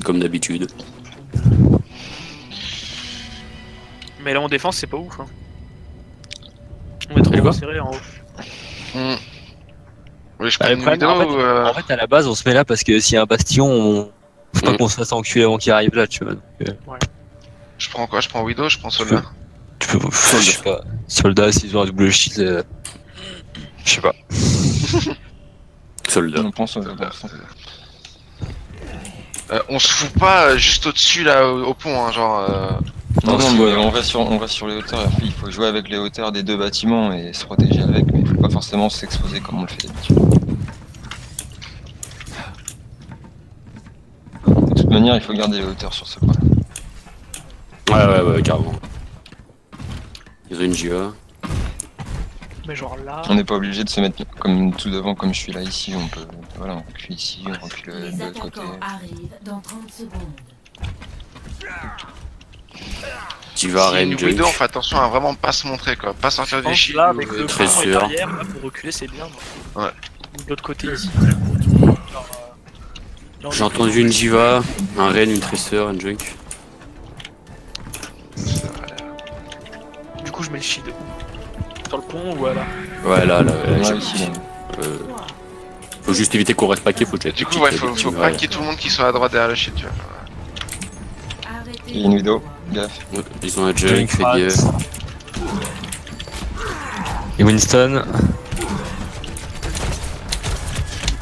Comme d'habitude. Mais là en défense c'est pas ouf. Hein. On est trop serré en haut. Oui, je Bah, prends le une problème, vidéo en fait, à la base, on se met là parce que s'il y a un bastion, on... faut pas qu'on se fasse enculer avant qu'il arrive là, tu vois. Donc, Je prends quoi? Je prends Widow, je prends Soldat. tu peux, je sais pas, soldats, s'ils ont un double shield, je sais pas. Soldat. On pense On se fout pas juste au-dessus là au pont, hein, genre. Non, Non, mais on va sur les hauteurs, il faut jouer avec les hauteurs des deux bâtiments et se protéger avec, mais il faut pas forcément s'exposer comme on le fait d'habitude. De toute manière, il faut garder les hauteurs sur ce point. Ouais, carrément. Ils ont une JA. Mais genre là. On n'est pas obligé de se mettre comme tout devant, comme je suis là ici, on peut. Voilà, on recule ici, on recule de l'autre côté. Arrive dans 30 secondes. Diva, Si une Rain, Widow, on Junk. fait attention à vraiment pas se montrer quoi, pas sortir Je des pense chiffres. là avec le très pont et sûr. derrière, là, pour reculer c'est bien. Ouais. De l'autre côté ici. J'ai entendu une Diva, un Rain, une Tracer, un Junk. Du coup je mets le shield sur le pont ou voilà. Ouais, là, Ouais, j'ai- ici, là. Faut juste éviter qu'on reste paquet, faut check. Du coup, ouais, faut pas qu'il y ait tout le monde qui soit à droite derrière le shit, tu vois. Il y a une Widow, gaffe. Ils ont un Junk, fait gaffe. Et Winston,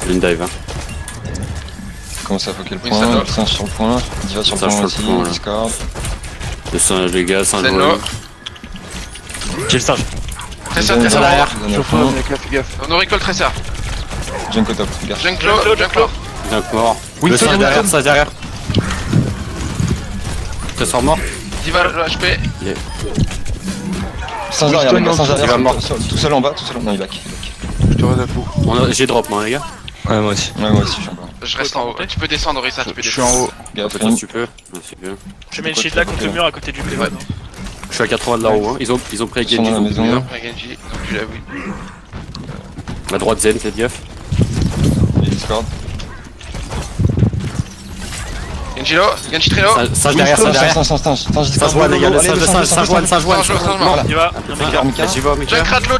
Une dive, hein. Comment ça, faut quel Oui, point? ça doit. Singe sur le point, Diva sur le Singe point sur le aussi, point, là. Discord. Le singe, les gars, singe. Zenlo. j'ai le singe. Tracer, Zone Tracer derrière, derrière. zone à fond. On recall Tracer. Junk au top, gaffe. Junk low, Junk low. Junk mort. Le singe derrière, singe derrière. Tracer mort. Diva le HP. Singe derrière, les gars, singe Il va derrière, mort. tout seul en bas, tout seul en bas. Non, il back. J'ai drop, moi, les gars. Ouais, moi aussi. Ouais, moi aussi, je suis en bas. Je reste en haut. Tu peux descendre, Orisa, tu peux Je suis en descendre. haut. Gaffe, Toi, tu peux. Ouais, c'est bien. Je mets le shield là contre le mur à côté du P1. Je suis à 80 de là-haut, hein. Ils ont pris Ils sont Genji, dans la ils ont maison. pris, hein. Après Genji, donc tu l'as vu. La droite Zen, faites gaffe. il y a Discord. Genji low, Genji très low. Singe derrière, singe derrière. Singe, One, les gars, le singe, le singe, singe one. Singe mort. Voilà. Il va. J'y vais, mec. Junk rat low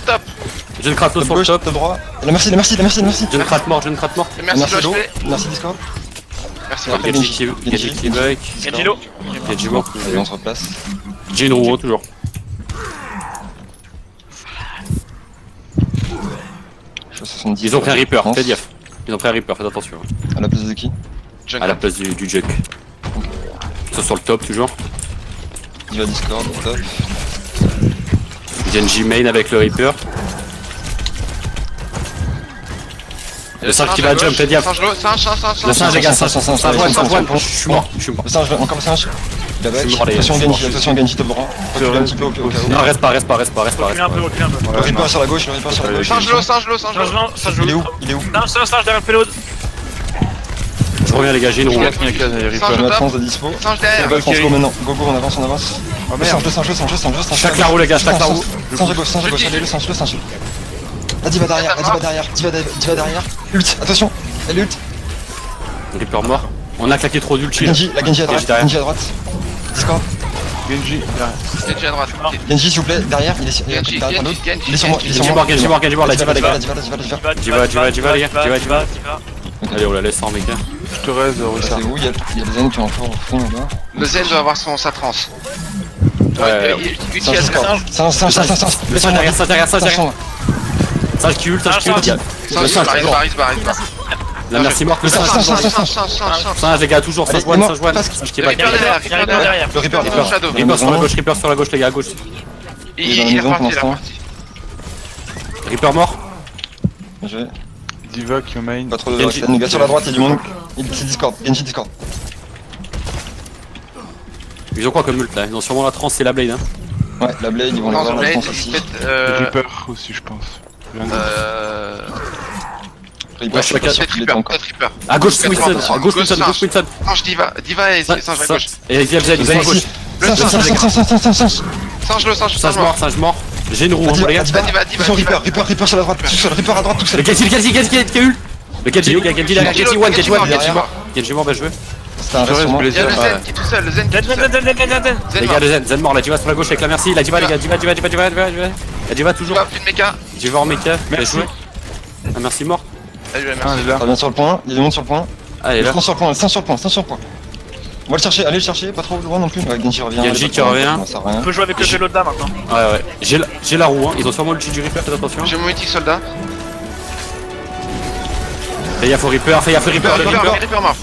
top. Je ne crate l'eau Top sur le gauche, top. top droit. Merci. Je ne crate mort, je ne crate mort. Merci Low. HP. Merci Discord. Merci Après, Genji qui back. Genji low. Genji mort. Allez, on se replace. J'ai une roue, hein, toujours. Je suis à 70. Ils ont pris un Reaper, France. faites gaffe. Ils ont pris un Reaper, faites attention. À la place de qui? Junk À la place du Junk. Ça sur le top, toujours. Il va Discord, top. Genji main avec le Reaper. Le singe qui va jump, faites gaffe. Singe low, singe. Le singe, les gars, singe one. Je suis mort. Le singe, encore le singe. Il a back. Je suis mort, les gars. Attention Genji, top droit. Recule un petit peu au cas où. Non, reste pas. Recule un peu, recule un peu. Le Reaper sur la gauche, le Reaper sur la gauche. Singe low. Singe Il est low. où? Il est où? Singe derrière le payload. Je reviens, les gars, j'ai une roue. Singe Je vais au mettre France top. de dispo. Singe derrière. Go maintenant. Go, on avance. Le singe. Chaque la roue, les gars, chaque la roue. Singe à gauche, allez, le singe. La diva derrière. Ult, attention, elle ult. Reaper mort. On a claqué trop d'ulti. Genji à droite, derrière. Genji à droite. Discord. Genji à droite. Genji s'il vous plaît, derrière, il est Genji, derrière l'autre. Genji, Il est sur moi, Genji mort, la diva, les gars. Diva. Diva, les gars. Diva. Allez, on la laisse en, mec. Je te reste, C'est où? Il y a des zones qui sont encore au fond là-bas. Le Zen doit avoir sa transe. Ouais. Utilise Singe. Le singe derrière, singe qui ult, singe qui ult. Le singe, toujours. Barre. La merci morte, le singe. Singe, les gars, toujours. Singe one. Singe qui est back. Reaper derrière. Le Reaper. Reaper sur la gauche, les gars, à gauche. Il est reparti là. Reaper mort. Je vais. Diva qui main. Pas trop de droite. Les gars sur la droite, il y a du monde. C'est Discord. Genji Discord. Ils ont quoi comme ult là? Ils ont sûrement la trans et la blade, hein. Ouais, la Blade, ils vont Dans l'avoir une la blade, France aussi. Reaper aussi, je pense. Reaper, je sais pas sûr qu'il est encore. Peut-être Reaper. À gauche, Winston. Singe Diva et singe à gauche. Et ils sont à gauche. Singe mort. Singe mort. J'ai une roue, hein, les gars. Attention, Reaper sur la droite, tout seul, Reaper à droite, tout Le seul. Genji qui a ult. Le Genji derrière, Genji one mort, bien joué. Ça reste sur moi. Il y a le Ouais. Zen qui est tout seul, le Zen qui est Zen, tout seul. zen, zen, zen, zen, zen. Zen Les mort. gars, le Zen mort, la Diva sur la gauche avec la merci, la Diva les gars, Diva toujours. Diva, plus de mecha. Diva en mecha, bien Merci. joué. Ah merci mort. Salut, Ah, merci. il est là. Ça vient sur le point, il monte sur le point. Allez Il là. prend sur le point, 5 sur le point, 5 sur le point. On va le chercher, allez le chercher, pas trop loin non plus. Ouais, Genji revient. Genji allez, qui pas trop revient. loin, ça sert à rien. On peut jouer avec le vélo de là maintenant. Ouais. J'ai la roue, hein. Ils ont sûrement le G du Reaper, faites attention. J'ai mon mythique soldat. Fais gaffe au Reaper, le Reaper. Reaper mort.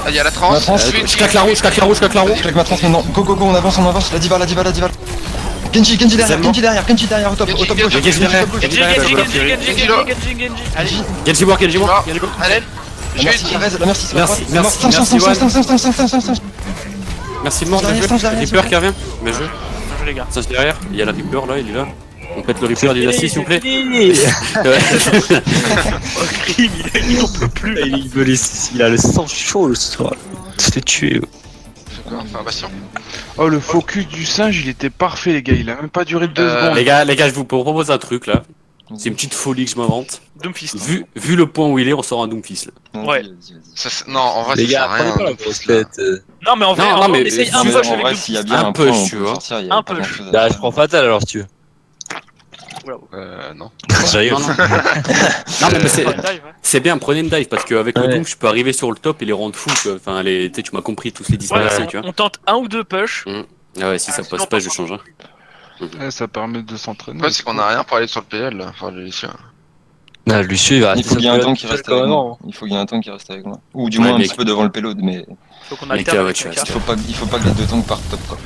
Ah, il y a la La transe. transe. Je claque la roue. Je claque ma trans maintenant. Go, on avance. La diva. Genji derrière, au top, Genji, au top Genji, gauche. Genji derrière. Genji. Allez. Genji mort. Mort. Allez. Je La lui ai dit. merci, c'est Merci, la merci, droite. merci, Juan. 5. Merci mort, bien Derrière, joué. derrière, Reaper qui revient. Bien joué. Bien joué, les gars. Ça c'est derrière. Il y a le Reaper là, il est là. On pète le Reaper des assis s'il vous plaît. Oh, crime, il en peut plus. Il a le sang chaud ce soir. Je t'ai tué. Enfin, Bastion. Oh, le focus du singe, il était parfait, les gars. Il a même pas duré 2 secondes. Les gars, je vous propose un truc là. C'est une petite folie que je m'invente. Doomfist. Vu le point où il est, on sort un Doomfist là. Ouais. Non, en vrai, Les ça gars, sert à rien. prenez pas la grosse tête. Non, mais en vrai, Non, on mais essaye je un veux push dire, En avec vrai, s'il y a Doomfist. bien Un un push, point, on tu peut vois. sortir, il y a Un pas push. grand-chose à Bah, faire. je prends Fatal alors si tu veux. Non. Je rigole. Non mais c'est- Dive, ouais. c'est bien, prenez une dive parce qu'avec le Ouais. Doom je peux arriver sur le top et les rendre fous quoi. Enfin tu sais, tu m'as compris tous les Ouais, dispersés tu vois. on tente un ou deux push. Ah ouais si ça passe pas je change. Ouais, ça permet de s'entraîner. Ouais, c'est qu'on a rien pour aller sur le PL là. Enfin, les Lyciens. Non, Lucieux, il va Il faut qu'il y ait un tank qui seul reste comme avec avant. moi. Il faut qu'il y ait un tank qui reste avec moi. Ou du Ouais, moins un mec. petit peu devant le payload, mais Faut qu'on Mecha, alterne ouais, avec tu Mecha. restes. il faut pas que les deux tanks partent top quoi.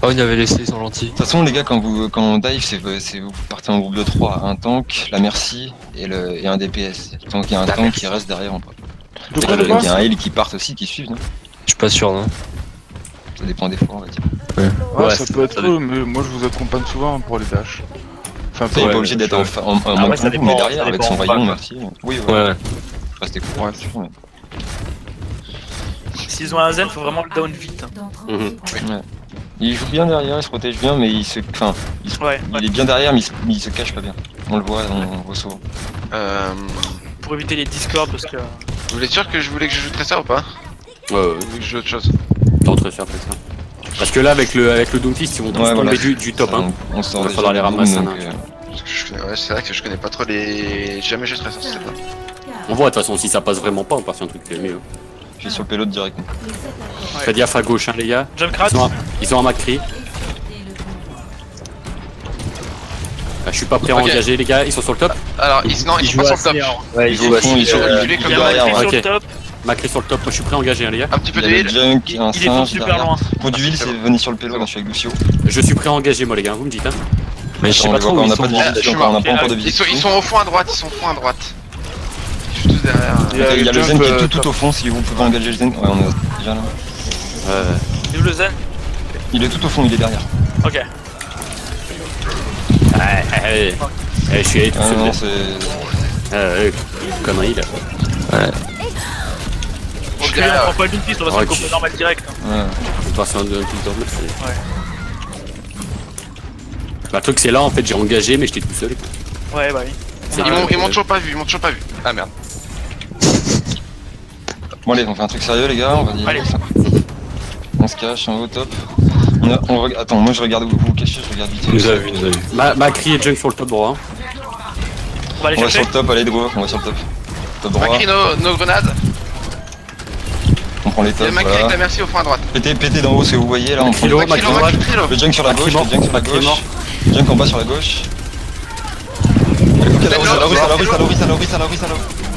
Oh, il avait laissé, ils sont gentils. De toute façon, les gars, quand on dive, vous partez en groupe de 3, un tank, la merci et un DPS. Donc il y a un tank qui reste derrière en pote. De Il quoi, y a un heal qui part aussi, qui suivent, non? Je suis pas sûr, non. Ça dépend des fois, on va dire. Ouais, Ouais, ça peut être ça eux, mais moi je vous accompagne souvent pour les dash. Enfin, Il est pour pas obligé d'être en Ah ouais, moins ça que vous, mais dépend, derrière, ça avec dépend son pas, rayon, quoi. merci. Oui, Ouais, ouais. ouais. Restez cool. Ouais. S'ils ont un zen, faut vraiment le down vite. hein. Dans 30 Mhm. secondes. Il joue bien derrière, il se protège bien, mais Ouais, il est bien derrière, mais il se cache pas bien. On le voit, on voit souvent. pour éviter les discords parce que. Vous voulez dire que je voulais que je joue ça ou pas? Ouais Vous voulez que je joue autre chose? t'entends faire ça. Parce que là avec le Doomfist ils vont tous Ouais, voilà. tomber du top Ça, hein. On sort Il va déjà falloir les du boom, ramasser, donc, hein. Parce que ouais, c'est vrai que je connais pas trop les. Jamais je serais sur cette là. On voit de toute façon si ça passe vraiment pas on part sur un truc qui est mieux. je suis sur le payload directement. Les attaquants Faites gaffe à gauche hein les gars. Junkrat, Ils ont un Macri. et le combat. Je suis pas prêt à Ok. engager les gars, ils sont sur le top. Alors, ils sont pas sur le top. Ouais, Il joue à fond, il joue il est il comme y a derrière, Macri ouais. sur le Ok. top, Macri sur le top, moi je suis prêt à engager hein, les gars. Un petit peu Il y de a heal. le junk, il un est tout singe super derrière. loin. Pour du heal, c'est venir sur le payload, je suis avec Lucio. Je suis prêt à engager moi les gars, vous me dites hein. Mais je sais Attends, pas on trop voit où qu'on ils a sont. pas de Ah, je vision, suis encore, on n'a mort. pas encore de Ils vision. sont au fond à droite, ils sont au fond à droite. Ils sont tous derrière. Il y a le junk, zen qui est top. tout au fond, si vous pouvez engager le zen. Ouais, on est déjà là. C'est où le zen? Il est tout au fond, il est derrière. Ok. Je suis allé tout Ah seul. non, c'est. Connerie là. Je suis Ok, on derrière. prend pas le Doomfist, on va se Ok. le combo normal direct. hein. Ouais. On passe un petit dormeur. Bah, le truc c'est là en fait j'ai engagé mais j'étais tout seul. Ouais, bah oui. C'est Ils m'ont toujours pas vu, ils m'ont toujours pas vu. Ah merde. Bon, allez, on fait un truc sérieux, les gars, on va dire. Allez. Ça. On se cache, on va au top. Attends, moi je regarde où vous vous cachez, je regarde vite. Il nous a vu, il nous a vu. Macri et Junk sur le top droit. hein. On va aller On va sur chercher. le top, allez, Dro, on va sur le top. Top droit, Macri nos grenades. on prend les Il y a tops, Macri avec la voilà. merci au fond à droite. Pétez d'en haut, c'est où vous voyez là, on prend Macri, le Macri, Macri, Macri. Le junk sur la Macri gauche, mort. le junk sur la Macri mort. gauche. Junk en bas sur la gauche. Allez, à la Orisa.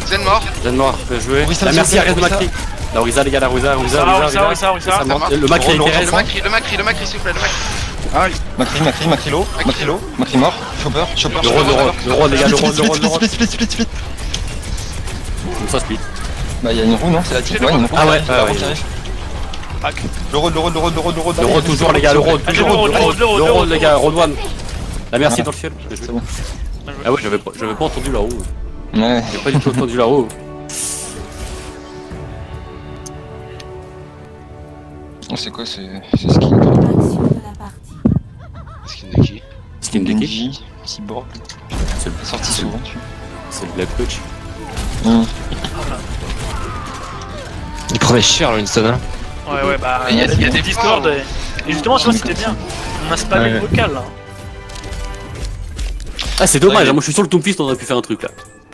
Zen mort. Zen mort, bien joué. Orisa, La merci Orisa, arrête de Orisa. Macri. La Orisa les gars, la Orisa. Orisa. Ça monte. Le Macri Le avec Macri, Thérèse. Le Macri s'il vous plaît, le Macri. Macri low, Macri mort, Chopper. Le rôle les gars, le rôle. Split. Comme ça split. Bah y'a une roue non, c'est la petite. Ouais, une roue. Ah ouais, La roue ouais. qui arrive. Hack. Le road. Le rôle toujours les gars, le rôle. Allez, Toujours le rôle, le rôle les gars, road one. La merci Voilà. dans le ciel. Bien joué. C'est bon. Ah ouais, j'avais pas entendu la roue. Ouais. J'ai pas du tout entendu la roue. C'est quoi, c'est skin Action de la partie. Skin de qui? Skin de qui? Genji, Cyborg. C'est Sorti souvent, tu le Black Coach. vois. Il prend prendrait cher le Winston. Hein. Ouais, bah, Il y a des Discord fois où- et justement, tu vois, c'était bien. On a spammé Ouais. le vocal là. Ah, c'est dommage, Ouais. hein, moi je suis sur le Doomfist, on aurait pu faire un truc là.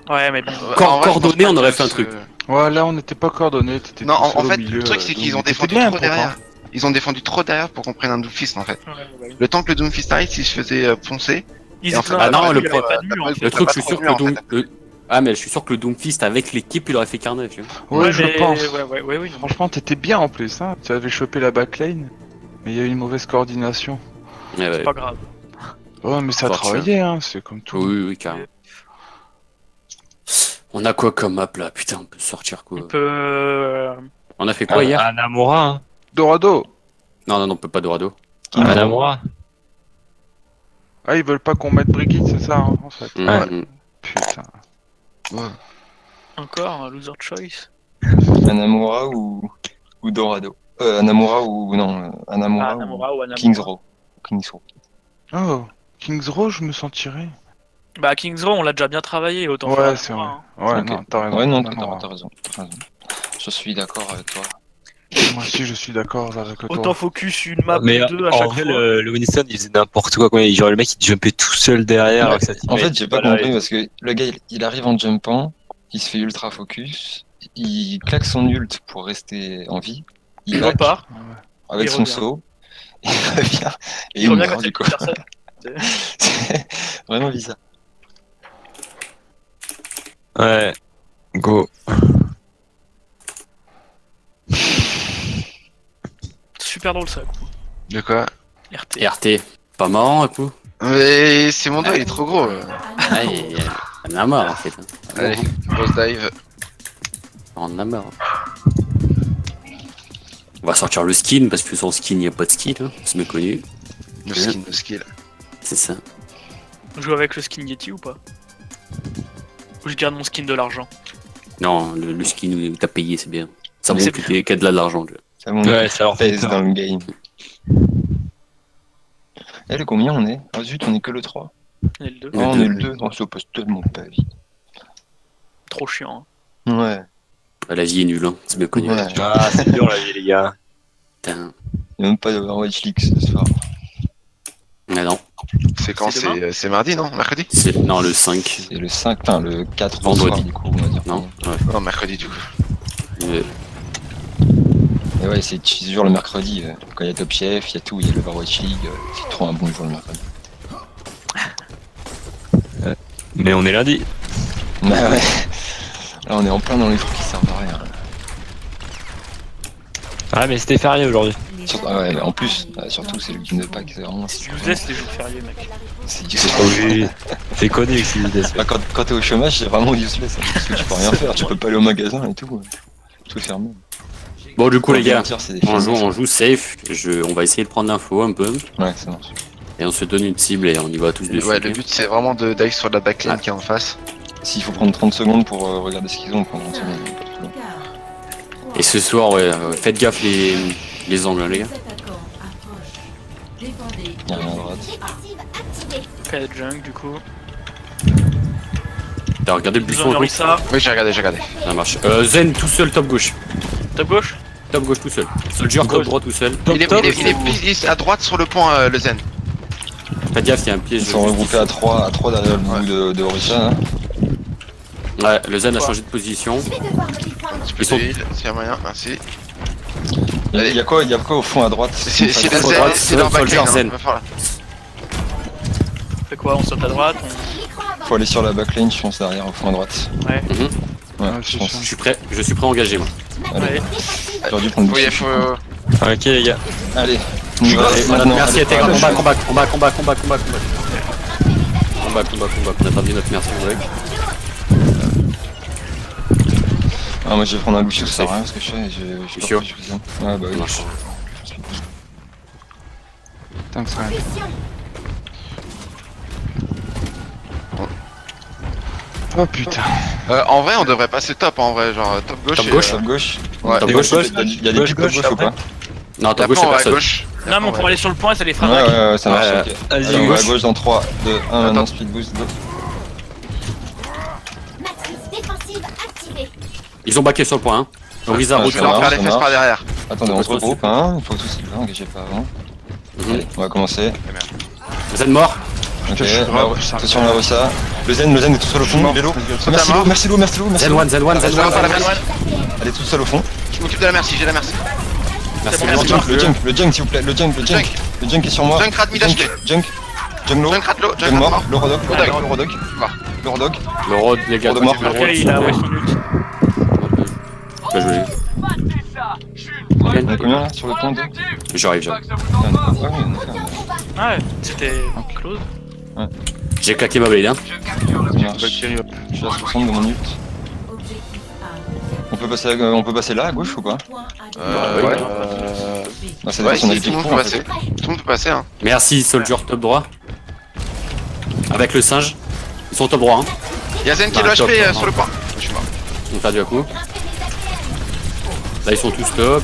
Ouais, mais bon. Cor- coordonné, on aurait fait un truc. Ouais, là on n'était pas coordonnés, t'étais Non, tout en seul au fait, milieu, le truc c'est qu'ils ont donc défendu t'étais bien, trop pourtant. derrière. Ils ont défendu trop derrière pour qu'on prenne un Doomfist en fait. Ouais. Le temps que le Doomfist arrive, s'il se faisait poncer. Ils Et en étaient fait, dans ah la non, partie, le il y pro- avait pas de mur, en fait. Le truc, pas je suis trop sûr que mieux, le en fait. Doom. Ah, mais je suis sûr que le Doomfist avec l'équipe, il aurait fait carnage. Tu vois. Ouais, je mais- pense. Ouais, oui. Franchement, t'étais bien en plus, hein. Tu avais chopé la backlane, mais il y a eu une mauvaise coordination. Ouais, ouais. C'est pas grave. Ouais, mais ça Force. travaillait, hein, c'est comme tout. Oui, oui, carrément. On a quoi comme map là? Putain, on peut sortir quoi? On peut. On a fait quoi hier? Anamura. Hein. Dorado! Non, on peut pas Dorado. Anamura. Ah, ils veulent pas qu'on mette Brigitte, c'est ça, hein, en fait. Mhm. Putain. Encore un loser choice. Anamura ou Dorado. Anamura ou non, Anamura, Ah, Namora ou ou Anamura. Kings Row. Kings Row. Oh, Kings Row, je me sentirais. Bah, Kings Row, on l'a déjà bien travaillé, autant Ouais, faire c'est Namora, vrai. hein. Ouais, Ok. non, t'as raison. Ouais, non, Namora. t'as raison. T'as raison. Je suis d'accord avec toi. Moi aussi, je suis d'accord avec toi. Autant focus une map Mais ou deux à en chaque vrai, fois. le Winston il faisait n'importe quoi. Genre le mec il jumpait tout seul derrière. Ouais, avec sa teammate. en fait, j'ai pas Voilà, compris et- parce que le gars, il arrive en jumpant, il se fait ultra focus, il claque son ult pour rester en vie, il Il back repart. avec il son revient. saut, il revient et Il il revient meurt quand il y a du coup. plus personne. C'est vraiment bizarre. Ouais. Go. Super drôle ça. De quoi? RT. Et RT, pas marrant un coup? Mais c'est mon doigt, il est trop gros. Ah, il en a marre en fait. Hein. Allez, grosse dive. On en a marre. On va sortir le skin parce que sans skin, il n'y a pas de skin, hein. C'est méconnu. Le skin, le skill. C'est ça. On joue avec le skin Yeti ou pas? Ou je garde mon skin de l'argent? Non, le skin où t'as payé, c'est bien. Ça Mais montre c'est que t'es qu'à de l'argent. Tu vois. Ça monte Ouais, ça leur fait pèse peur. dans le game. Eh, le combien on est? Ah zut, on est que le 3. Et le 2. Oh, on est le 2. Oh, ça passe tellement pas vite. Trop chiant. Hein. Ouais. Ah, la vie est nulle, hein. C'est bien connu. Ouais. Ah, c'est dur la vie, les gars. Putain. Il y a même pas d'Overwatch League ce soir. Ah non. C'est quand? C'est demain C'est mardi, non? Mercredi? C'est... Non, le 5. C'est le 5, enfin le 4 Vendredi. soir, du coup, on va dire. Non. Ouais. Non, mercredi du coup. Et ouais, c'est toujours le mercredi. Quand il y a Top Chef, il y a tout, il y a l'Overwatch League. C'est trop un bon jour le mercredi. Mais on est lundi. Bah ouais. Là, on est en plein dans les trucs qui servent à rien. Ah, mais c'était férié aujourd'hui. Ah ouais, mais en plus, surtout, c'est le game de Pâques, c'est vraiment. C'est useless les jours fériés, mec. Oui. C'est connu que c'est useless. Bah, quand t'es au chômage, c'est vraiment useless. Hein, parce que tu peux rien faire, tu peux pas aller au magasin et tout. Tout est fermé. Bon, du coup, les gars, Mentir, c'est des on films. joue safe. On va essayer de prendre l'info un peu. Ouais, ça marche. Et on se donne une cible et on y va tous dessus. Ouais, ok le but c'est vraiment de dive sur la backline qui est en face. S'il faut prendre 30 secondes pour regarder ce qu'ils ont, on prend 30 secondes. Et ce soir, ouais, faites gaffe les angles, hein, les gars. Il y a rien à droite. Cadet junk du coup. T'as regardé le Ils buisson ont un peu? mis ça. Oui, j'ai regardé. Ça marche. Zen tout seul, top gauche. Top gauche. Top gauche tout seul. Soldier, top droit tout seul. Il est à droite sur le pont, le Zen. Faites gaffe, il y a un piège. Ils sont regroupés à 3 derrière le bout de Orisa. Hein. Ouais, le Zen a changé de position. Ils sont... S'il y a moyen, merci. Il y a quoi au fond à droite? C'est la Faut Zen, droite, c'est leur Soldier, backline. Zen. Hein, va falloir- On fait quoi? On saute à droite. Faut aller sur la backline, je pense, derrière, au fond à droite. Ouais. Ouais, Ouais, je c'est pense. ça. Je suis prêt à engager, moi. Ouais. J'aurais dû prendre Oui, il une faut... Ok, les gars. Allez, on y va. Allez, Maintenant, merci, allez, Eteg. allez. Combat. On a perdu notre merci, Greg. Ah, moi je vais prendre un Lucio, ça sert à Safe. rien ce que je fais. Je suis Lucio. pas suffisant. Ouais, bah oui. Ça marche. Thanks, Ryan. Oh putain. En vrai, on devrait passer top, en vrai, genre top gauche. Top et, gauche. Top gauche. Ouais. Top Et gauche, il y a des gauche, pics top gauche, gauche ou pas? Non, Et top après, gauche, on c'est va à personne. gauche. Non, mais on pourrait aller sur le point, ça les fera Ouais, drac. ouais, ça marche. Ouais, Ok. vas-y, Allez, on va à gauche. gauche dans 3, 2, 1, maintenant speed boost. Go. Matrice défensive activée. Ils ont baqué sur le point, hein. Wizard, Ouais, Je ça vais en marche, faire les ça fesses par marche. derrière. Attendez, on se Attention. regroupe, hein. Il faut que tout s'y va, engagez pas avant. Allez, on va commencer. Zen mort. Ok, je suis grave, ça. attention, on a ça. Le zen est tout seul au fond. Vélo. Merci mort. Lou, merci Lou, merci Lou. merci Zen Lou. one, Zen one, Zen Je vais en faire la one. merci. Elle est toute seule au fond. Je m'occupe de la merci, j'ai la merci. Merci, bon, merci. Le junk s'il vous plaît, le junk. Le junk est sur moi. Junk rat mid HP. Junk low. Junk rat low, Junk junk rat mort. mort. Le rodog. Rodog. Le rodog. Mort. Le rodog. Le road, les gars. Road mort. le road, Après, il a ouais, son ult. Bien joué. On est combien là sur le point 2? J'arrive. Ouais, c'était close. J'ai claqué ma blade, hein. Je suis à 60 de mon ult. Objectif A. On peut passer là à gauche ou pas? Point à Ouais. Bah, ça Ouais, dépend, on a si, le tout le monde pic peut en passer. fait. Tout le monde peut passer, hein. Merci, Soldier, top droit. Avec le singe. Ils sont top droit, hein. Y'a Zen qui est Bah, low top, HP hein. sur le point. Je suis mort. On fait du coup. Là, ils sont tous top.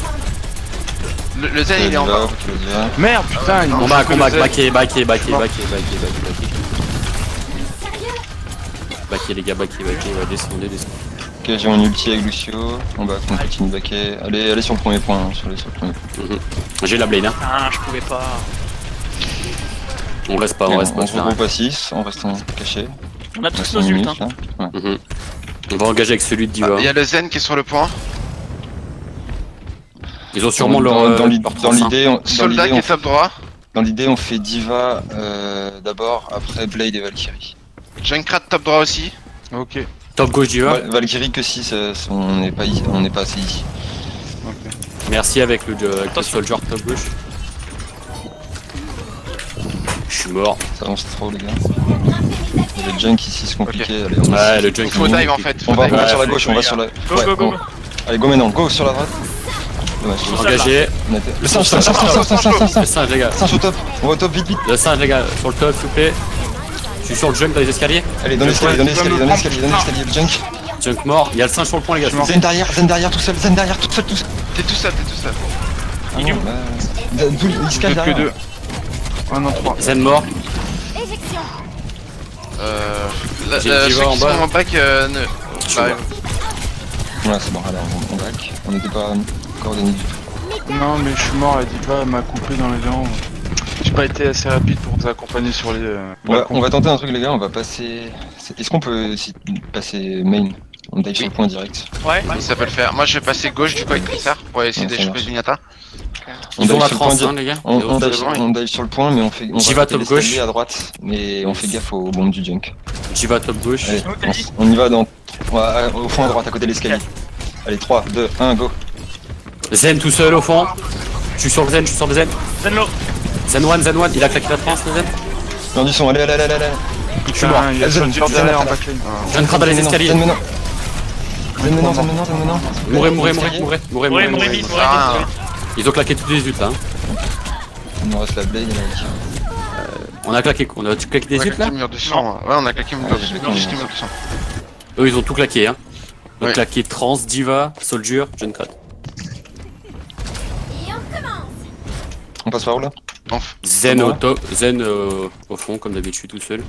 Le Zen il est en bas. Merde, putain, il Combat, manque le Z. backé. Mort. Backé, les gars, backé. Ouais, descendez. Ok, j'ai mon ulti avec Lucio. On va continue de backer. Allez sur le premier point, hein, sur le premier. J'ai la blade, hein. Ah, je pouvais pas. On reste pas, Ok, on reste pas. on se regroupe à 6, en restant caché. On a tous nos ults, hein. Mhm. On va engager avec celui de Diva. Y'a le Zen qui est sur le point. Ils ont sûrement leur dans leur trans, hein. l'idée, Soldat qui est top droit. on fait Diva d'abord, après Blade et Valkyrie. Junkrat top droit aussi. Ok. Top gauche Diva. Valkyrie que 6, on n'est pas assez ici. Merci avec le Soldier top gauche. Je suis mort. Ça avance trop les gars. Le junk ici c'est compliqué. Allez, Ouais, le junk. Il faut dive en fait. on va, Ouais, sur la faut gauche, on va sur la. Go, go, go, go. Allez, go maintenant, go sur la droite. Dommage. Engagé. Le singe, Le singe, les gars. Singe au top. On va au top, vite. Le singe, les gars. Sur le top, s'il vous plaît. Je suis sur le junk dans les escaliers. Allez, dans l'escalier, le junk. Junk mort. Il y a le singe sur le point, les gars. Zen derrière, tout seul. T'es tout seul. Il est où? Il se cache Que derrière. 2. Ah non, 3. Zen mort. J'ai Ceux Diva en qui sont bas. en back ne. Je suis Bah, mort. Ouais, c'est bon, alors on back. On n'était pas coordonnés du tout. Non, mais je suis mort, la diva m'a coupé dans les dents. J'ai pas été assez rapide pour vous accompagner sur les. On va tenter un truc, les gars, on va passer. Est-ce qu'on peut passer main? On dive sur le point direct. Ouais. ça peut le faire. Moi je vais passer gauche du coup avec Tristar pour essayer Ouais, de ça choper marche. Zenyatta. On Ils ont dive la sur le trans, point hein, les gars. On dive sur le point, mais on va J'y vais côté top l'escalier gauche. à droite, mais on fait gaffe aux bombes du junk. Diva top gauche. Allez, on y va au fond à droite, à côté de l'escalier. Allez, 3, 2, 1, go. Zen tout seul au fond. Je suis sur le Zen. Zenlo. Zen one. Il a claqué la trans, le Zen. Non, du son, allez. Je suis mort. Il y a Zen, Soldier Zen, derrière en Zen, backlane. Je viens de cramer dans les escaliers. Zen maintenant. Mourez. Vite. Ah, Ils ont claqué toutes les utes là. hein. Il nous reste la blade et la Valkyrie. On a claqué quoi? On a claqué des on a utes claqué là? le mur du sang. Ouais, on a claqué le mur du j'ai sang. claqué Juste le le mur mur du sang. Eux ils ont tout claqué hein. Ils ont Ouais. claqué Trans, Diva, Soldier, Junkrat. On passe par où là? Zen Bon. au top, Zen au fond comme d'habitude tout seul.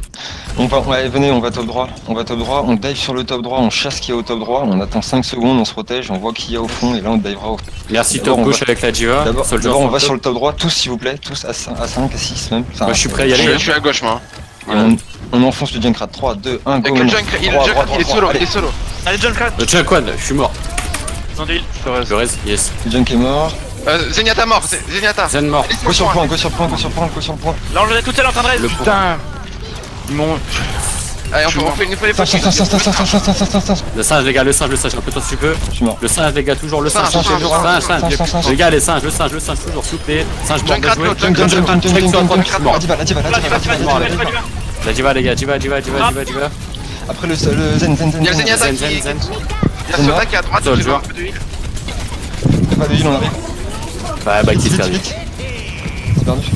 Ouais, venez, on va top droit. On dive sur le top droit, on chasse qui est au top droit, on attend 5 secondes, on se protège, on voit qui y a au fond et là on divera au fond. Merci D'abord, top on gauche va- avec la Diva. D'abord, Soldier on va top. sur le top droit, tous s'il vous plaît, tous à 5, à 6 même. Enfin, Moi, je suis prêt à y aller. Je suis à gauche moi. Et on enfonce le Junkrat. 3, 2, 1, Et go. que le maintenant. Junkrat, il Droit, droit, est droit, solo, allez. il est solo. Allez, Junkrat. Le Junkwan, je suis mort. Ils ont des heals. Je reste. Le reste, yes. Le Junk est mort. Zenyatta mort, Zenyatta. Zen mort. Go sur le point. Là, on est tout seul en train de raid. Le Putain. Ils m'ont. Allez, on fait une fois les Singe. Le singe les gars, le singe, un peu toi si tu peux. Je suis mort. Le singe les gars, toujours le singe. Singe, Singe. Les gars, les singes, le singe toujours s'il vous plaît. Singe mort, bien Junkrat joué. low, Junkrat low. La diva. La Diva les gars, Diva. Après le Zen. Il y a le Zenyatta Zen, qui. Zen, Zen. Il y a le soldat qui est à droite, Soldier. j'ai un peu de heal. Pas de heal, on arrive. Bah qui se perdu. C'est perdu.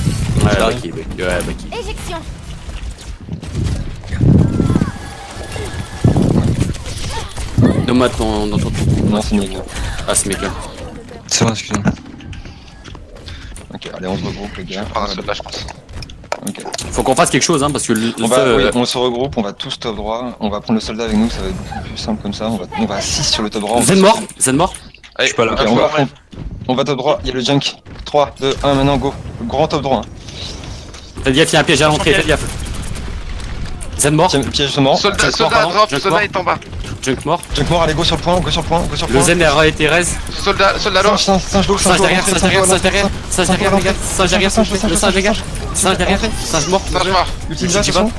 Ouais, qui. Éjection. Donne-moi dans ton. Non, c'est mieux. Ah, c'est mec là. C'est bon, excusez-moi. Ok, allez, on se regroupe les gars. Prends un soldat, je pense. Ok. Faut qu'on fasse quelque chose hein, parce que On se regroupe, on va tous top droit, on va prendre le soldat avec nous, ça va être beaucoup plus simple comme ça, on va à 6 sur le top droit. Zen mort. Je suis pas là. Ok, on va top droit, il y a le junk. 3, 2, 1, maintenant go. Grand top droit. Fais gaffe, il y a un piège à l'entrée, fais gaffe. Z mort. Piège mort. Soldat drop, soldat est en bas. Junk mort. Junk mort, allez, go sur le point, go sur le point. Le Zen a été res. Soldat low. Singe low, Singe derrière, singe derrière, singe derrière. Singe derrière, les gars. Singe derrière, le singe les gars. Singe derrière, singe mort. Singe mort. Utilisation.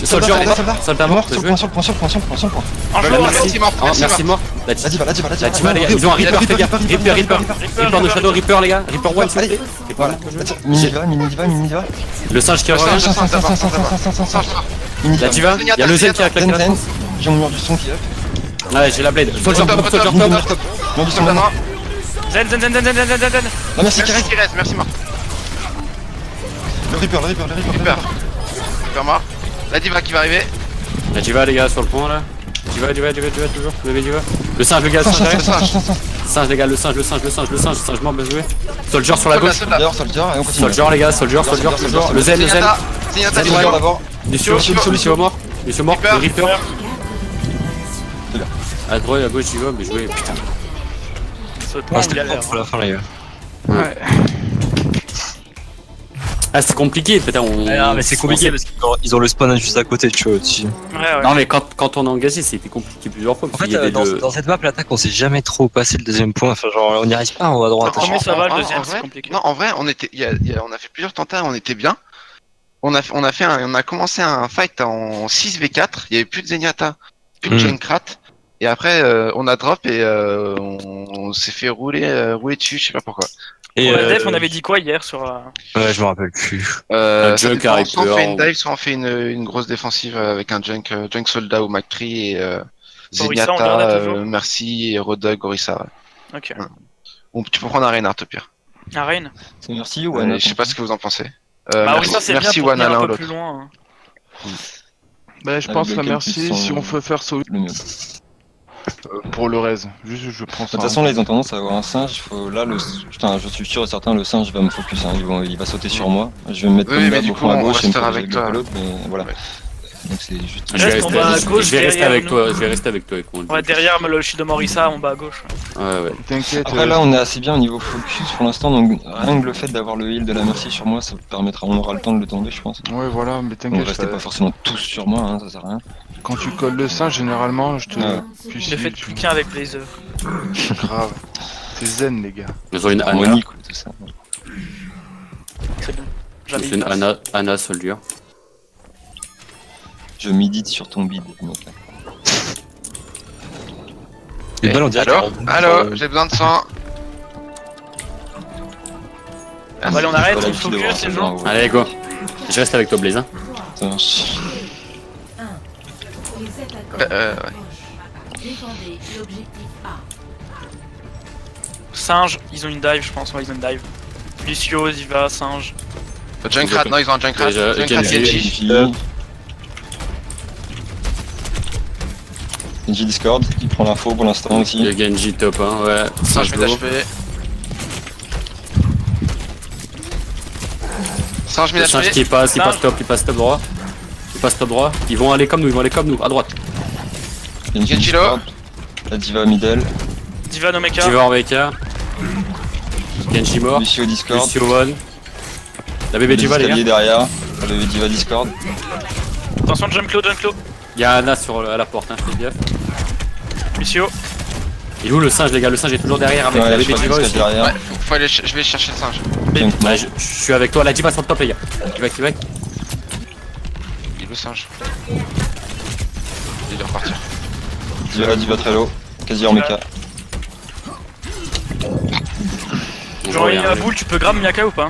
Soldier en bas. Soldat mort. Sur le point, sur le point, sur le point, sur le point, sur le point. Un jour, Merci mort. Merci mort. La diva, la diva, la La diva, les gars, ils ont un Reaper, fais gaffe. Reaper de Shadow, Reaper, les gars. Reaper 1, s'il vous plaît. Voilà. Mini diva, mini diva, mini diva. Le singe qui revient. La diva, il y a le Zen qui a claqué la Zen, j'ai mon mur du son qui up. Ouais, j'ai la blade. Soldier top, soldier top. Mur du son Soldat maintenant. mort. Zen. Non, merci, Merci Kirek. qui reste, merci mort. Le Reaper. Super. Super mort. La diva qui va arriver. La diva, les gars, sur le pont là. Diva, toujours. Le diva. Le singe, le gars, le singe derrière. Singe, les gars, le singe mort, bien joué. Soldier sur la gauche. D'ailleurs, Soldier, et on continue. Soldier, les gars, soldier. Le Zen. Zenyatta Soldier d'abord. Lucio mort. Lucio mort. Le Reaper. À droite, à gauche, j'y vais, mais joué, putain. Ce point, il a l'air. Pour la fin, les gars. Ah, c'est compliqué, peut-être on. Mais c'est compliqué parce qu'ils ont le spawn juste à côté, tu vois. Aussi. Ouais. Non, mais quand on a engagé, c'était compliqué plusieurs fois. En parce fait, qu'il y avait dans cette map, l'attaque, on s'est jamais trop passé le deuxième point. Enfin, genre, on n'y arrive pas en haut à droite. Le premier, ça va, le En deuxième, vrai, c'est compliqué. Non, en vrai, on était, on a fait plusieurs tentatives, on était bien. On a commencé un fight en 6v4. Il y avait plus de Zenyatta, plus de Junkrat. Et après, on a drop et on s'est fait rouler dessus, je sais pas pourquoi. Et pour la def, on avait dit quoi hier sur. Ouais, je me rappelle plus. Ça Junk dépend, arrive soit on peur, fait une ou- dive, soit on fait une grosse défensive avec un junk soldat ou McCree et Orisa, on gardait Zenyatta, toujours Merci et Rodug, Orisa. Ouais. Ok. Ou tu peux prendre un Reinhardt au pire. Un Rain. C'est merci ou Anna. Je sais pas ce que vous en pensez. Bah, Orisa, c'est bien merci pour Wana venir l'un un ou peu plus l'autre. loin. Bah, je Avec pense la lequel merci tu te si sens on peut faire sauver Le mieux. pour le reste. Juste, je prends De ça. toute façon, là, ils ont tendance à avoir un singe. Là, putain, je suis sûr et certain, le singe va me focus. Hein. Il va sauter sur moi. Je vais me mettre Oui, comme mais d'hab du au coup, fond à on gauche et me restera protéger avec de toi. l'autre, mais voilà. Ouais. Donc c'est juste. Je vais Reste en bas à rester gauche, je vais rester avec derrière toi, je vais rester avec toi. Ouais, derrière le shield de Morissa, en bas à gauche. Ouais. T'inquiète. Après là on est assez bien au niveau focus pour l'instant, donc rien que le fait d'avoir le heal de la merci sur moi, ça permettra, on aura le temps de le tomber je pense. Ouais, voilà, mais Donc t'inquiète. restez pas forcément tous sur moi, hein, ça sert à rien. Quand tu colles le singe, généralement, je te. Ouais. Puis Je le fais depuis qu'un avec Blazer. Grave. C'est zen, les gars. Ils ont une Anna. Harmonie quoi, tout ça. C'est bon. Ils J'avais ont une Anna Soldier. Je médite sur ton bide, mec. Les balles, on dirait Allô, j'ai besoin de sang. Ah bah allez, on arrête, Voilà, on le fil de focus, voir, c'est ça bon. va, ouais. Allez, go. Je reste avec toi, Blaze. Hein. Ça marche. Les attaquants ouais. approchent. Défendez l'objectif A. Singe, ils ont une dive, je pense. Ouais, ils ont une dive. Lucio, Ziva, Singe. Junkrat, non, ils ont un Junkrat. Déjà, Junkrat, Genji. Genji. Genji Discord, il prend l'info pour l'instant Il y a aussi. Genji top 1, ouais. Singe Singe met lourd. d'HP. Singe met Le singe d'HP. qui passe, il passe top droit. Il passe top droit. Ils vont aller comme nous, à droite. Genji Genji low. Discord, la diva middle, Diva, no mecha. Diva en VK. Genji mort. Lucio Discord, Lucio one. La bébé les Diva, les escaliers gars. derrière, le Diva Discord. Attention, jump low, jump low. Il y a Anna à la porte, hein, faites gaffe. Lucio. Il est où le singe, les gars? Le singe est toujours derrière avec la Ouais, je bébé crois Diva que aussi. c'est derrière. Ouais, faut aller, je vais chercher le singe. Junk mort. Ouais, je suis avec toi. La Diva sur le top, les gars. Qui va. Il est le singe. Il doit repartir. Diva très low, quasi en mecha. Genre, il y a la boule, tu peux grab Miyaka ou pas?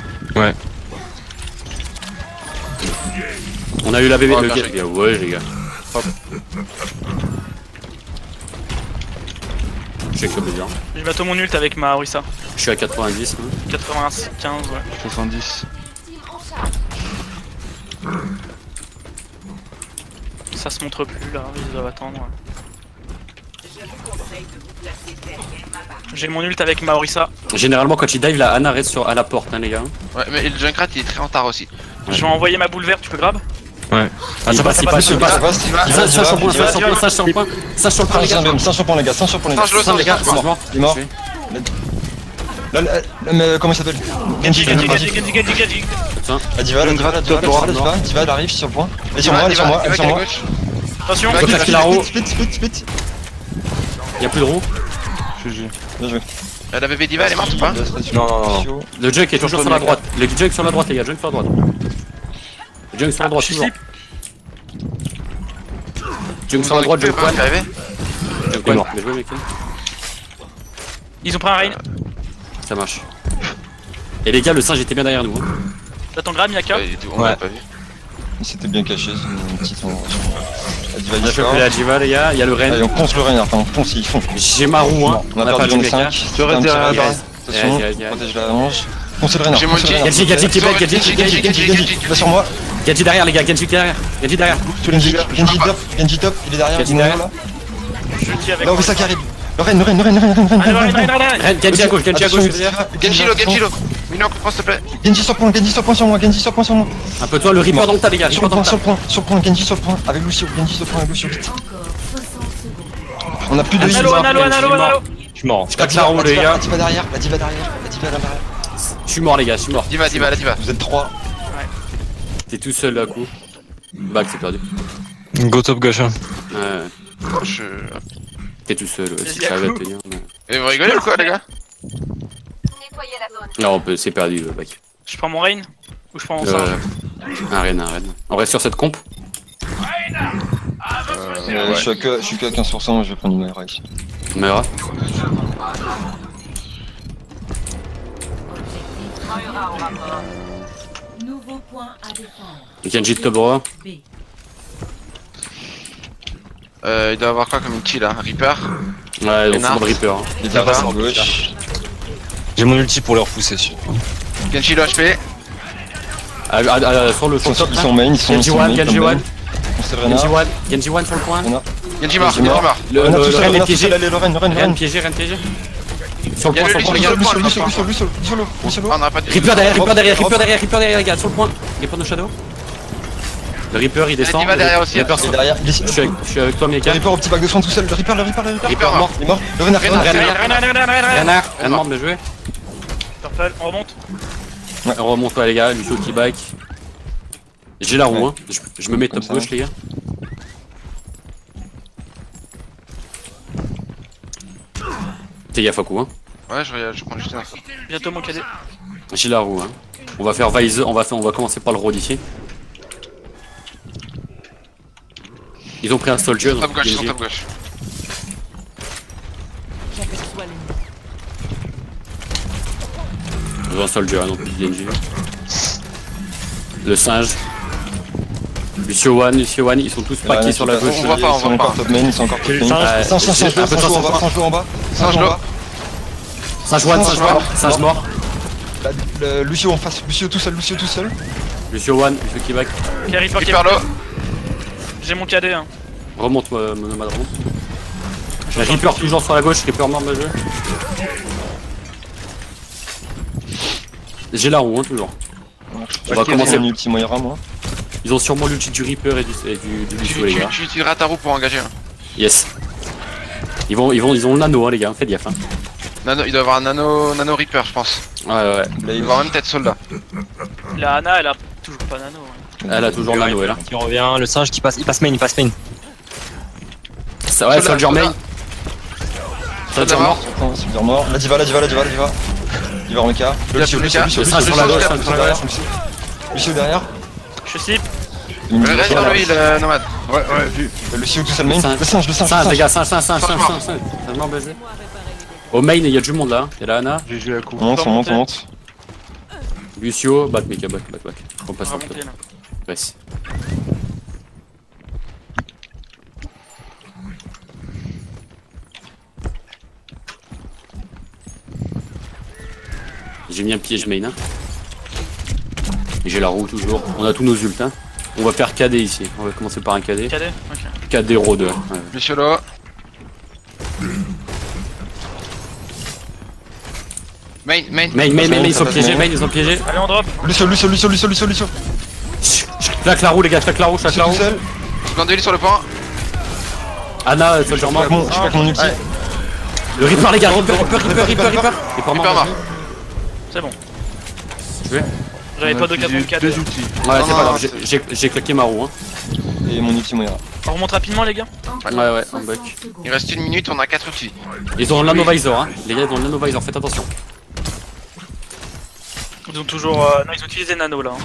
On a eu la bébé. Oh, le bien gars. joué. Ouais, les gars. Hop. Je suis avec le Blazer. Je vais mon ult avec ma Orisa. Je suis à 90. hein. 95, ouais. 70. Ça se montre plus là, ils doivent attendre. J'ai mon ult avec ma Orisa. Généralement, quand il dive, la Anna reste à la porte, hein, les gars. Ouais, mais le Junkrat il est très en retard aussi. Je vais envoyer ma boule verte, tu peux grab? Ouais. Ah, ça passe, il passe, il passe. Reste, Ça sur le point, ça sur le point, ça sur le point. Ça sur le point, les gars. 5 pour les gars, 5 pour les gars. Singe-le, Ça, les gars, singe-le. ça mort. Il est mort. Là, mais comment il s'appelle Genji, Genji, Genji. Genji, Genji, Genji. La diva, la diva, la diva, elle arrive sur le point. Elle est sur moi, elle est sur moi, elle est sur moi. Attention. Faut faire qu'il a roue. Split. Y'a plus de roue. GG. Bien joué. La bébé diva elle est morte ou pas? Non. Le junk est toujours sur la droite. Le junk sur la droite, les gars, junk sur la droite. Le junk sur la droite, Je suis toujours. slip. Junk sur la droite, junk pas one. arrivé. Junk one. Bien joué, mec. Ils ont pris un rain. Ça marche. Et les gars, le singe était bien derrière nous. Hein. J'attends Gram, Yaka. On l'a pas vu. Il s'était bien caché, c'est une petite sombre. La diva, On a il chopé la diva, les gars. Il y a le Allez, Ren. on ponce le Ren, enfin, on ponce, ils font. J'ai ma roue, hein. On a pas perdu de le mec, hein. 5. Tu restes derrière la barre. Attention, Yes. protège la hanche. Poncez le Ren. J'ai mon G. Gadji qui back, Genji. Va sur moi. Gadji derrière, les gars. Gadji derrière. Gadji derrière. Genji top, il est derrière. Genji il est derrière. là. Je le tire avec. Là, on fait ça qui arrive. Le Ren. Allez, Ren. Ren, Gadji à gauche, Gadji à gauche. Genji-lo. Mignon, prends s'il te plaît. Genji sur point sur moi. Un peu toi, le Reaper dans le tas, les gars. Sur Reaper dans le le point, tas. sur le point, Genji sur le point. Avec Lucio, Genji sur le point avec Lucio, vite. Encore 60 secondes. On a plus de Allo, heal. Allo. Je suis mort. Je claque la roue, les gars. La diva derrière. La diva derrière. Je suis mort, les gars. Je suis mort. Diva, la diva. Vous êtes 3. T'es tout seul, là, coup. Back, c'est perdu. Go top gauche. Hein. T'es tout seul, ouais. Si Vas-y, ça à va coup. tenir. Et vous rigolez ou quoi, les gars? Non, on peut, c'est perdu, le back. Je prends mon rain. Ou je prends mon singe. Un Ren. On reste sur cette comp. Je suis que à 15%, moi je vais prendre une meilleure ici. Mera. Nouveau point à défendre. Genji de top droit. B. Il doit avoir quoi comme outil là? Reaper? Ouais, ils ont Renard. full Reaper. Hein. Les diva sur gauche. J'ai mon ulti pour les repousser. Genji le HP. Sur le Ils sont top. sur main, ils sont Genji sur one, main. Genji one. Poncez le Genji Renard. one. Genji one sur le point. Genji mort, Genji Genji mort. mort. Le Renard tout Ren seul, est Renard tout piégé. seul, allez le Ren. Ren piégé. Sur le Il y a point, sur le le point, les Lucio, gars. Lucio, on aura pas de Reaper derrière, les gars, sur le point. Reaper de Shadow. Le Reaper, il descend. Diva derrière aussi. Reaper, Il est derrière, il est je suis avec toi, Le Mika. Reaper au petit bac de soin tout seul. Le Reaper. Reaper mort. Il est mort. Le Renard. Renard, mort, bien joué. Purple, on remonte. On remonte pas, les gars, Lucio qui back. J'ai la roue, hein. Je me mets Comme top ça. gauche, les gars. Fais gaffe à coup, hein. Ouais, je prends juste un info. Bientôt mon cadet. J'ai la roue, hein. On va faire Visor, on va commencer par le road ici. Ils ont pris un soldier. Top donc gauche, ils sont GG. top gauche. Ils ont un soldier, non plus DNG. Le singe. Lucio One, ils sont tous packés sur la gauche. on voit pas, Ils sont encore top main, ils sont encore top main. Ouais, un peu de chance en bas. Singe en bas. Singe là. Singe One, singe mort. Lucio en face, Lucio tout seul. Lucio One, Lucio qui back. Ok, Reaper qui Reaper là. J'ai mon cadet. Hein. Remonte, Monomad, remonte. La Reaper toujours sur la gauche, Reaper mort, bien joué. J'ai la roue, hein, toujours. On va commencer. Mon ulti Moira, moi. Ils ont sûrement l'ulti du Reaper et du Lucio, les gars. Tu utiliseras ta roue pour engager. Yes. Ils ont le nano, hein, les gars, faites gaffe. Hein. Nano, il doit avoir un nano Reaper, je pense. Ouais. Il doit avoir même peut-être soldat. La Ana, elle a toujours pas nano. Hein. Elle a toujours le nano, elle. Hein. Qui revient, le singe qui passe, il passe main. Ça, ouais, soldier main. Soldier mort. Soldier mort. La diva. Diva en mecha. Lucio Le singe sur la gauche, singe sur la gauche. Lucio derrière. Je slip. Reste sur lui, le nomade. Ouais, vu. Lucio tout seul main. Singe. Le singe. Singe, les gars, singe. Singe mort, bien joué. Au main, il y a du monde là. Il y a la Ana. GG à coup. On monte. Lucio, back. On passe On en va monter là. Reste. J'ai mis un piège main. Hein. Et j'ai la roue toujours. On a tous nos ults. Hein. On va faire KD ici. On va commencer par un KD. Cadet. Ok. KD road. Ouais. Lucio là. Main. Main, ils sont piégés. Allez, on drop. Lucio. Chut, Claque la roue, les gars, claque la roue, Je claque suis la tout roue. seul. Je viens de lui sur le point. Anna, Soldier mort. Je suis pas avec mon ulti. Ouais. Le Reaper, les gars, Reaper. Et pas mort. Reaper mort. C'est bon. Je vais. J'avais On pas a d'occasion de utilisé cadeau. deux outils. Ouais, c'est Non, pas non, grave, c'est- j'ai claqué ma roue. Hein. Et mon ulti moira. On remonte rapidement, les gars. Ouais, on 60 bug. secondes. Il reste 1 minute, on a 4 outils. Ils ont l'anovisor, hein. Les gars, ils ont l'anovisor, faites attention. Ils ont toujours. Non, ils ont utilisé Nano là. Hein.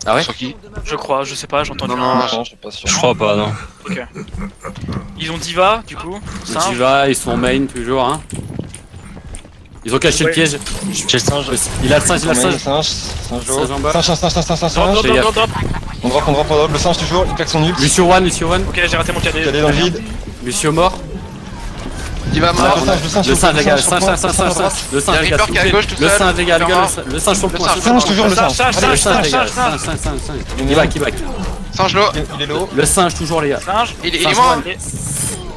Ah ouais? Sur qui? Je crois, je sais pas, j'ai entendu. Non, non, Non, je suis pas sûr. Je crois pas, non. Ok. Ils ont Diva, du coup. Le Singe. Diva, ils sont main toujours, hein. Ils ont caché le Ouais. piège. J'ai le singe. Il a le singe, il a le singe. Singe Singe en bas. Drop, singe. drop, drop. On drop. Le singe toujours, il claque son ult. Lucio One. Ok, j'ai raté mon cadet. Il est dans le vide. Lucio mort. Il va mort. Le singe, les gars, le singe. Le singe, les gars, Reaper qui est à gauche tout le seul. singe, les gars, Reaper le singe sur le Le point. singe. Singe toujours, le singe. Singe, Le singe, les gars, singe. singe. Il back. Singe low. Il est low. Le singe toujours, les gars. Singe. Il est Singe mort. One.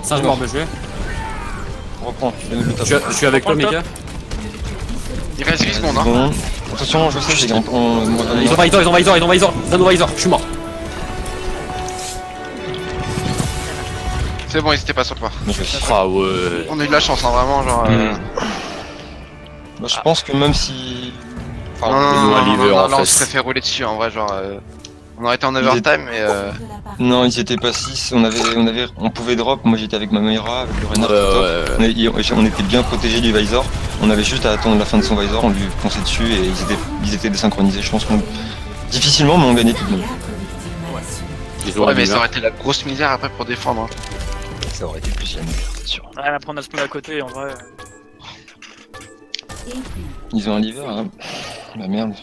Singe mort, bien joué. On reprend. Le top. Je suis avec toi, les gars. Il reste 8 secondes. Hein. Bon. Attention, je sais, les gars. Ils ont visor. Zanovisor, je suis mort. C'est bon, ils étaient pas sur le point. Ah ouais. On a eu de la chance, hein, vraiment. Genre. Bah, je pense que même si. Non, Enfin, non, ils ont non, un non, lever non, en là on face. se serait fait rouler dessus en vrai, genre. On aurait été en overtime, mais. De la partie. non, ils étaient pas 6. On pouvait drop. Moi, j'étais avec ma Moira, avec le Renard. On était bien protégés du Visor. On avait juste à attendre la fin de son Visor, on lui fonçait dessus et ils étaient désynchronisés. Je pense qu'on difficilement, mais on gagnait tout de même. Ils ont Ouais, un mais ça lever. aurait été la grosse misère après pour défendre. Hein. Ça aurait été plus la misère, c'est sûr. Ouais, après on a ce à côté, en vrai. Et puis, Ils ont un liver, hein. Bah merde.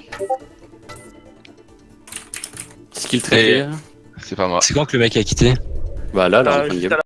Skill traité. C'est pas moi. C'est quand que le mec a quitté? Bah là, Juste on à game. la